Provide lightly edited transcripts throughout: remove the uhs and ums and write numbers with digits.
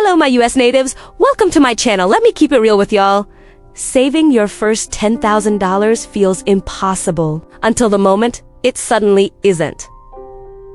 Hello, my US natives. Welcome to my channel. Let me keep it real with y'all. Saving your first $10,000 feels impossible until the moment it suddenly isn't.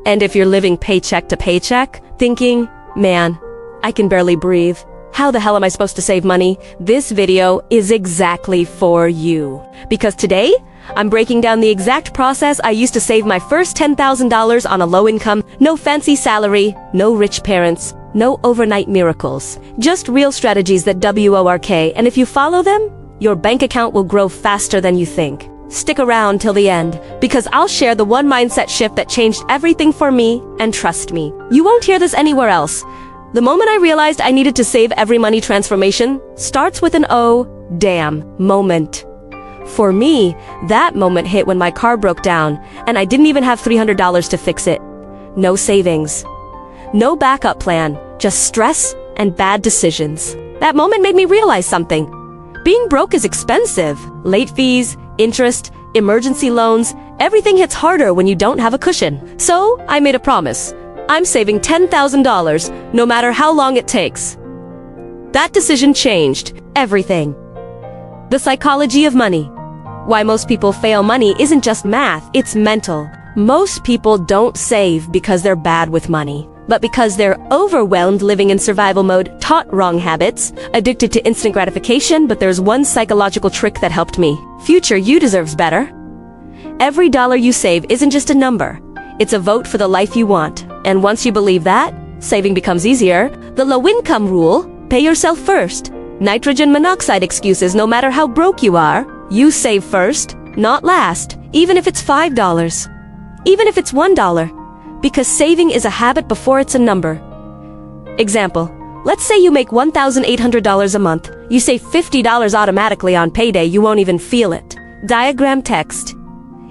And if you're living paycheck to paycheck, thinking, man, I can barely breathe. How the hell am I supposed to save money? This video is exactly for you. Because today, I'm breaking down the exact process I used to save my first $10,000 on a low income, no fancy salary, no rich parents, no overnight miracles. Just real strategies that work, and if you follow them, your bank account will grow faster than you think. Stick around till the end, because I'll share the one mindset shift that changed everything for me, and trust me, you won't hear this anywhere else. The moment I realized I needed to save every money, transformation starts with an oh, damn moment. For me, that moment hit when my car broke down, and I didn't even have $300 to fix it. No savings. No backup plan, just stress and bad decisions. That moment made me realize something. Being broke is expensive. Late fees, interest, emergency loans, everything hits harder when you don't have a cushion. So, I made a promise. I'm saving $10,000, no matter how long it takes. That decision changed everything. The psychology of money. Why most people fail money isn't just math, it's mental. Most people don't save because they're bad with money, but because they're overwhelmed, living in survival mode, taught wrong habits, addicted to instant gratification. But there's one psychological trick that helped me. Future you deserves better. Every dollar you save isn't just a number. It's a vote for the life you want. And once you believe that, saving becomes easier. The low income rule, pay yourself first. Nitrogen monoxide excuses, no matter how broke you are, you save first, not last, even if it's $5. Even if it's $1. Because saving is a habit before it's a number. Example, let's say you make $1,800 a month. You save $50 automatically on payday, you won't even feel it. Diagram text.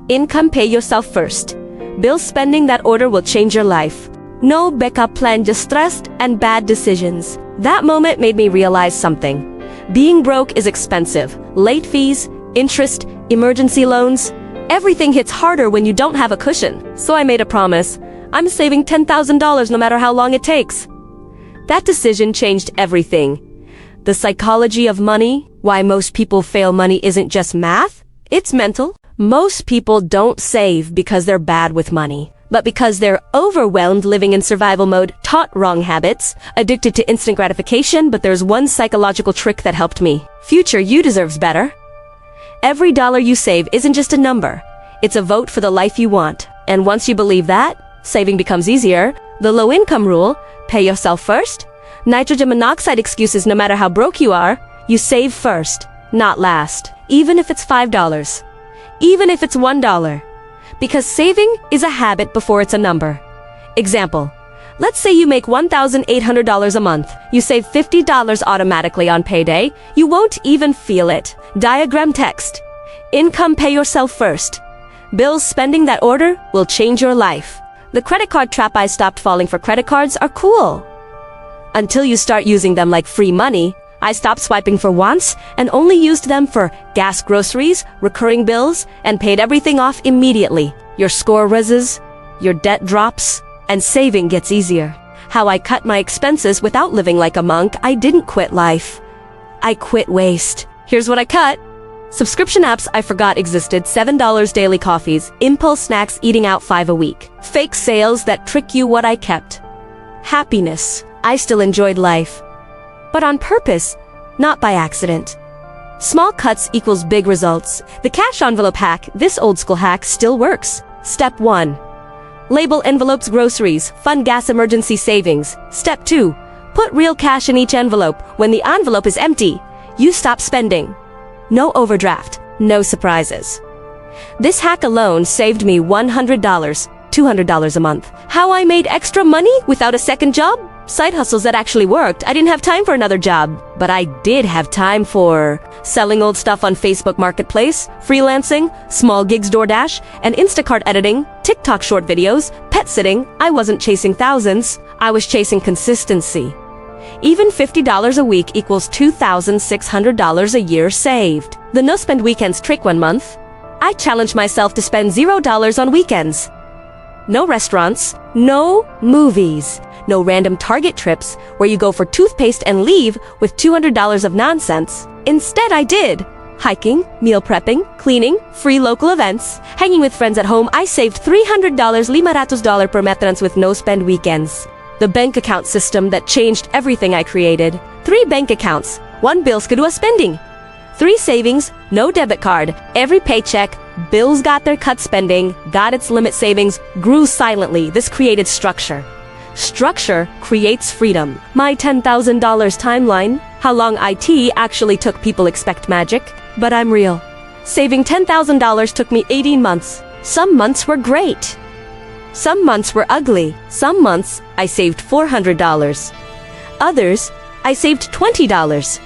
Income, pay yourself first. Bill spending, that order will change your life. No backup plan, just stressed and bad decisions. That moment made me realize something. Being broke is expensive. Late fees, interest, emergency loans. Everything hits harder when you don't have a cushion. So I made a promise. I'm saving $10,000 no matter how long it takes. That decision changed everything. The psychology of money. Why most people fail money isn't just math, it's mental. Most people don't save because they're bad with money, but because they're overwhelmed, living in survival mode, taught wrong habits, addicted to instant gratification. But there's one psychological trick that helped me. Future you deserves better. Every dollar you save isn't just a number. It's a vote for the life you want. And once you believe that, saving becomes easier. The low income rule, pay yourself first. Nitrogen monoxide excuses, no matter how broke you are, you save first, not last. Even if it's $5. Even if it's $1. Because saving is a habit before it's a number. Example, let's say you make $1,800 a month. You save $50 automatically on payday. You won't even feel it. Diagram text. Income, pay yourself first. Bills spending, that order will change your life. The credit card trap. I stopped falling for credit cards are cool. Until you start using them like free money. I stopped swiping for wants and only used them for gas, groceries, recurring bills, and paid everything off immediately. Your score rises, your debt drops, and saving gets easier. How I cut my expenses without living like a monk. I didn't quit life. I quit waste. Here's what I cut. Subscription apps I forgot existed, $7 daily coffees, impulse snacks, eating out 5 a week. Fake sales that trick you. What I kept. Happiness. I still enjoyed life. But on purpose, not by accident. Small cuts equals big results. The cash envelope hack, this old school hack still works. Step 1. Label envelopes groceries, fund gas, emergency savings. Step 2. Put real cash in each envelope. When the envelope is empty, you stop spending. No overdraft, no surprises. This hack alone saved me $100, $200 a month. How I made extra money without a second job? Side hustles that actually worked. I didn't have time for another job, but I did have time for selling old stuff on Facebook Marketplace, freelancing, small gigs, DoorDash, and Instacart editing, TikTok short videos, pet sitting. I wasn't chasing thousands, I was chasing consistency. Even $50 a week equals $2,600 a year saved. The no spend weekends trick. 1 month, I challenged myself to spend $0 on weekends. no restaurants, no movies, no random Target trips where you go for toothpaste and leave with $200 of nonsense. Instead, I did. Hiking, meal prepping, cleaning, free local events, hanging with friends at home. I saved $300, $500 per metrans with no-spend weekends. The bank account system that changed everything I created. 3 bank accounts, 1 bills, kedua spending. 3 savings, no debit card. Every paycheck, bills got their cut, spending got its limit, savings grew silently. This created structure. Structure creates freedom. My $10,000 timeline. How long IT actually took, people expect magic, but I'm real. Saving $10,000 took me 18 months. Some months were great. Some months were ugly. Some months I saved $400. Others, I saved $20.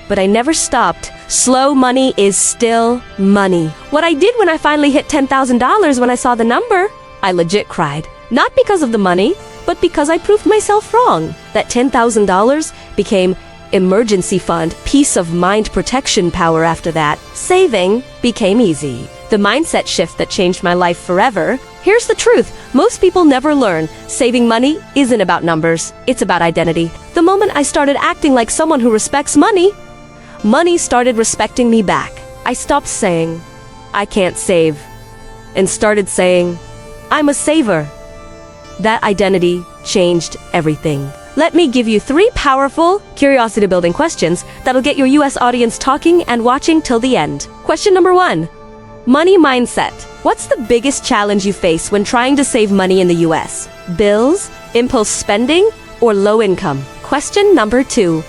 But I never stopped. Slow money is still money. What I did when I finally hit $10,000, when I saw the number, I legit cried. Not because of the money, but because I proved myself wrong. That $10,000 became emergency fund, peace of mind, protection power. After that, saving became easy. The mindset shift that changed my life forever. Here's the truth. Most people never learn. Saving money isn't about numbers. It's about identity. The moment I started acting like someone who respects money, money started respecting me back. I stopped saying, I can't save, and started saying, I'm a saver. That identity changed everything. Let me give you 3 powerful, curiosity-building questions that'll get your US audience talking and watching till the end. Question number 1. Money mindset. What's the biggest challenge you face when trying to save money in the US? Bills, impulse spending, or low income? Question number 2.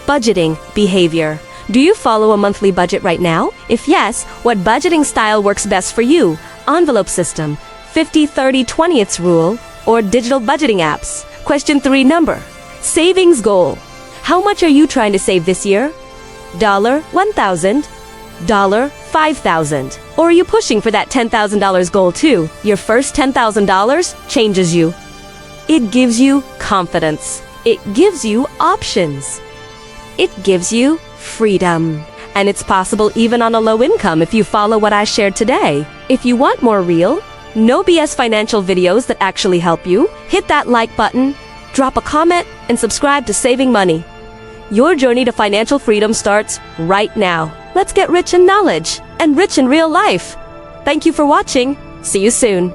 Budgeting behavior. Do you follow a monthly budget right now? If yes, what budgeting style works best for you? Envelope system, 50-30-20th rule, or digital budgeting apps? Question 3. Number. Savings goal. How much are you trying to save this year? $1,000, $5,000. Or are you pushing for that $10,000 goal too? Your first $10,000 changes you. It gives you confidence. It gives you options. It gives you freedom. And it's possible even on a low income if you follow what I shared today. If you want more real, no BS financial videos that actually help you, hit that like button, drop a comment, and subscribe to Saving Money. Your journey to financial freedom starts right now. Let's get rich in knowledge and rich in real life. Thank you for watching. See you soon.